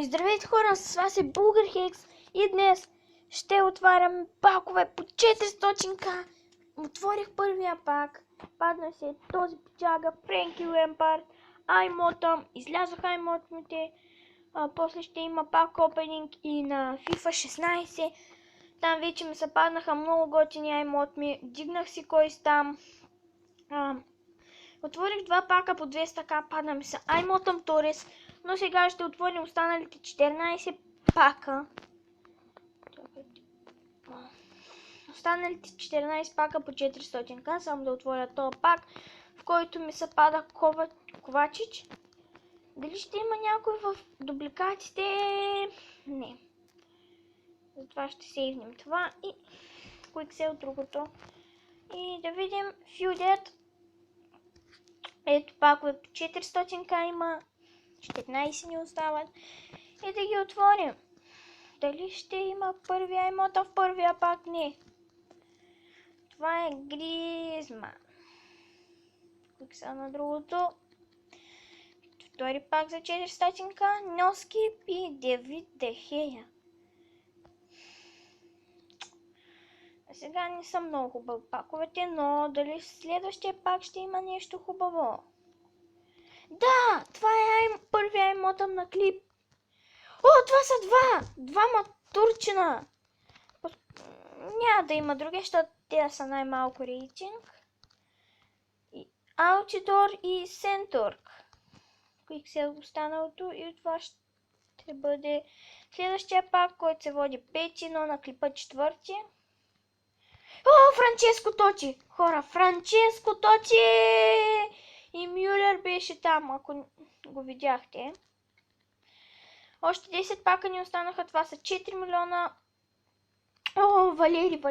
И здравейте хора, с вас е Булгар Хекс и днес ще отварям пакове по 400к. Отворих първия пак, падна се този пичага, Френки Лемпард, Аймотъм, излязоха аймотмите, после ще има пак опенинг и на FIFA 16. Там вече ми се паднаха много готини аймотми, дигнах си кой там. Отворих два пака по 200к, падна ми се Аймотъм Торес, но сега ще отворим останалите 14 пака. Останалите 14 пака по 400к, само да отворя този пак, в който ми се пада Ковачич. Дали ще има някой в дубликатите? Не. Затова ще сейвнем това и Quicksell другото. И да видим Фюдет. Ето пакове по 400к има, 14 ни остават и да ги отворим. Дали ще има първия имота в първия пак? Не. Това е Гризман. Quicksell на другото. Втори пак за 400к, Носкип и Девид Дехея. Сега не са много хубави паковете, но дали следващия пак ще има нещо хубаво? Да, това е първия имотъм на клип. О, това са двама турчина. Няма да има други, защото те са най-малко рейтинг. Аутидор и Сенторг. Quicksell останалото и това ще бъде следващия пак, който се води 5, но на клипа 4. О, Франческо Точи! Хора, Франческо Точи! И Мюлер беше там, ако го видяхте. Още 10 пака ни останаха. Това са 4 милиона. О, Валери.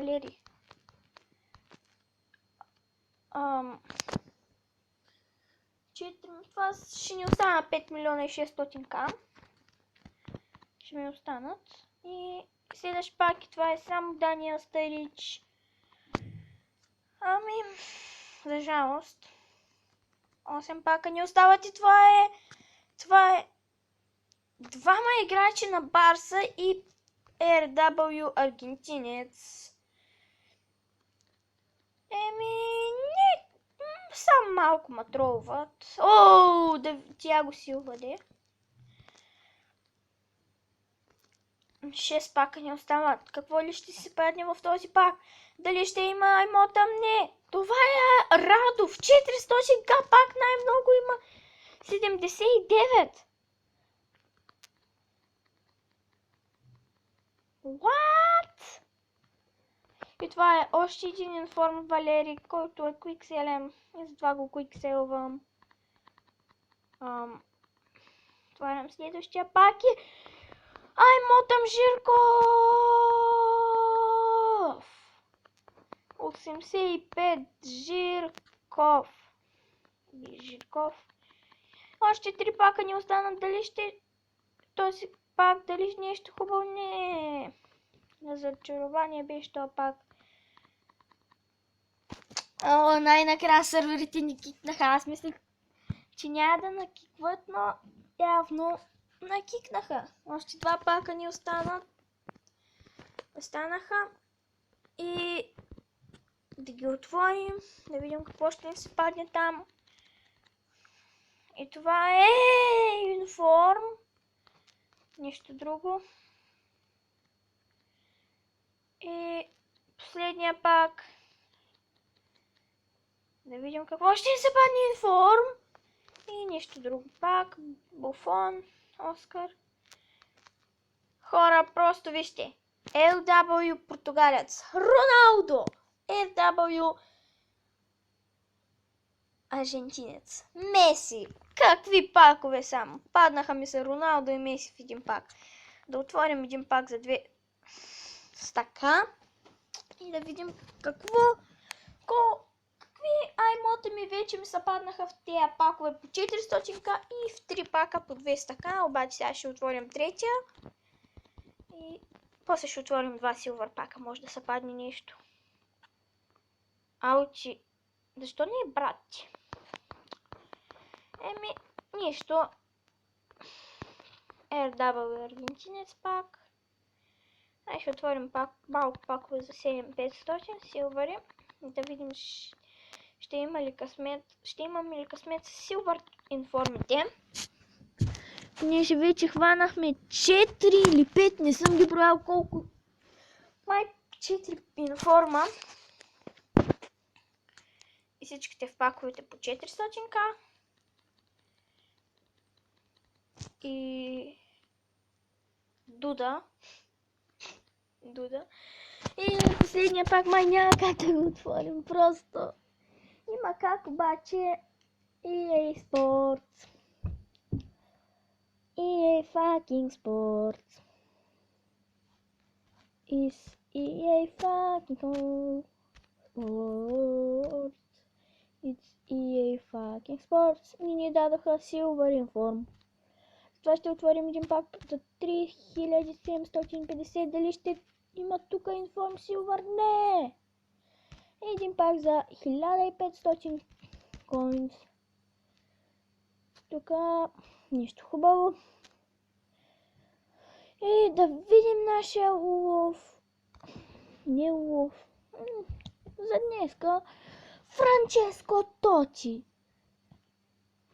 Това ще ни остана 5 милиона и 600к. Ще ми останат. И следващ пак и това е само Даниел Старич. За жалост. 8 пака ни остават и това е двама играчи на Барса и RW аргентинец. Не, само малко ма тролват. О, Тиаго Силва де. 6 пака ни остават. Какво ли ще се падне в този пак? Дали ще има аймотъм? Не. Това е Радов. 400к пак най-много има. 79. What? И това е още един информ Валери, който е Quicksell. И затова го Quicksell-вам. Отварям следващия пак и аймотъм Жирков. 85 Жирков. Още 3 пака ни останат. Дали ще този пак, дали нещо хубаво? Не. На зачарование беше този пак. О, най-накрая сървърите ни кикнаха. Аз мислех, че няма да накикват, но явно накикнаха. Още 2 пака ни останаха. И да ги отворим, да видим какво ще ни се падне там. И това е информ. Нищо друго. И последния пак. Да видим какво ще ни се падне информ. И нищо друго пак. Буфон, Оскар. Хора, просто вижте. LW португалец. Роналдо. FW аржентинец. Меси. Какви пакове само. Паднаха ми се Роналдо и Меси в един пак. Да отворим един пак за 2 стака. И да видим какви аймоти ми вече ми се паднаха в тези пакове по 400к и в 3 пака по 200к. Обаче сега ще отворим третия. И после ще отворим 2 силвър пака. Може да се падне нещо. Аучи. Защо не е брат? Нищо. RW Аргентинец пак. Ай, ще отворим пак малко пакове за 7500 силвари. Да видим ще имаме ли късмет с силвар информите. Понеже вече хванахме 4 или 5, не съм ги броял колко. Май 4 информа. И всичките в паковете по 400к. И Дуда. И последния пак май няма как да го отворим. Просто има как, обаче EA Sports. EA fucking Sports. Is EA fucking Sports. It's EA fucking Sports. И ни дадоха Silver Inform. Това ще отворим един пак за 3750. Дали ще има тук Inform Silver? Не! Един пак за 1500 coins. Тук нищо хубаво. И да видим нашия улов. Не улов. За днеска. Франческо Точи.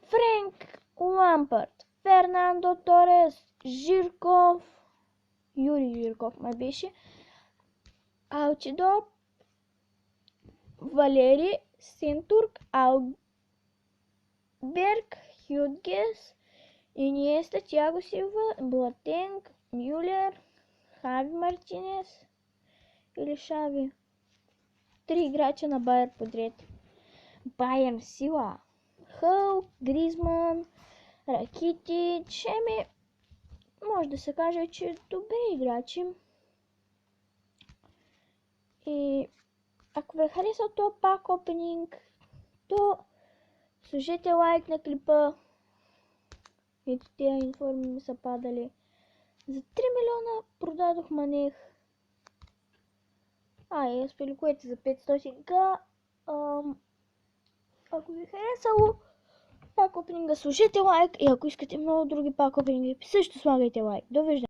Френк Лампард. Фернандо Торес. Жирков. Юрий Жирков май беше. Алчидор. Валери Синтурк. Алберг Хюдгес. Иниеста, Тиаго Силва, Блатенг, Мюлер, Хави Мартинес или Шави. 3 играча на Байер подред. Байерн сила. Хъл, Гризман, Ракитич. Може да се каже, че добри играчи. И ако ви е харесал този пак опенинг, то сложете лайк на клипа. Ето тия информи ми са падали. За 3 милиона продадох манех. И спеликуете за 500к. Ако ви е харесало пак опенинга, сложете лайк. И ако искате много други пак опенинги, също слагайте лайк. Довиждане.